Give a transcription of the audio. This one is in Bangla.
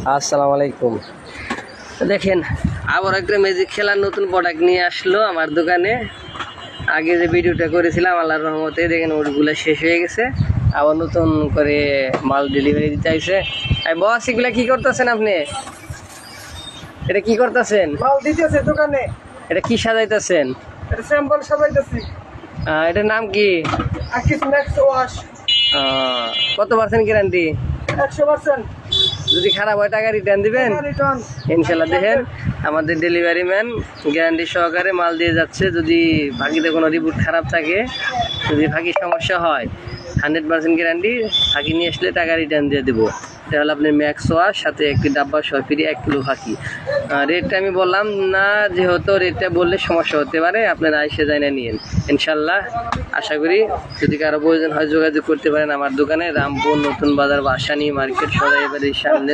আসসালামু আলাইকুম। দেখেন আবার একটা ম্যাজিক খেলার নতুন প্রোডাক্ট নিয়ে আসলো আমার দোকানে। আগে যে ভিডিওটা করেছিলাম আল্লাহর রহমতে দেখেন ওগুলো শেষ হয়ে গেছে, আবার নতুন করে মাল ডেলিভারি দিতে চাইছে। বস এগুলা কি করতেছেন আপনি? এটা কি করতেছেন? মাল দিতেছে দোকানে। এটা কি সাজাইতেছেন? এটা স্যাম্পল সাজাইতেছি। এটার নাম কি? আকিস ম্যাক্স ওয়াশ। কত পার্সেন্ট গ্যারান্টি? 100%। যদি খারাপ হয় টাকা রিটার্ন দিবেন রিটার্ন ইনশাল্লাহ। দেখেন আমাদের ডেলিভারি ম্যান গ্যারান্টি সহকারে মাল দিয়ে যাচ্ছে। যদি ফাঁকিতে কোনো রিপোর্ট খারাপ থাকে, যদি ফাঁকি সমস্যা হয় 100% গ্যারান্টি। ফাঁকি নিয়ে আসলে টাকা রিটার্ন দিয়ে দেবো। এটা হলো আপনার ম্যাক্স ওয়াশ, সাথে একটি ডাব্বা সহ ফ্রি 1 কিলো ফাঁকি। রেটটা আমি বললাম না, যেহেতু রেটটা বললে সমস্যা হতে পারে, আপনারা এসে জানিয়ে নিন ইনশাল্লাহ। আশা করি যদি কারো প্রয়োজন হয় যোগাযোগ করতে পারেন আমার দোকানে, রামপুর নতুন বাজার, ভাসানী মার্কেট, সরাইবাড়ির সামনে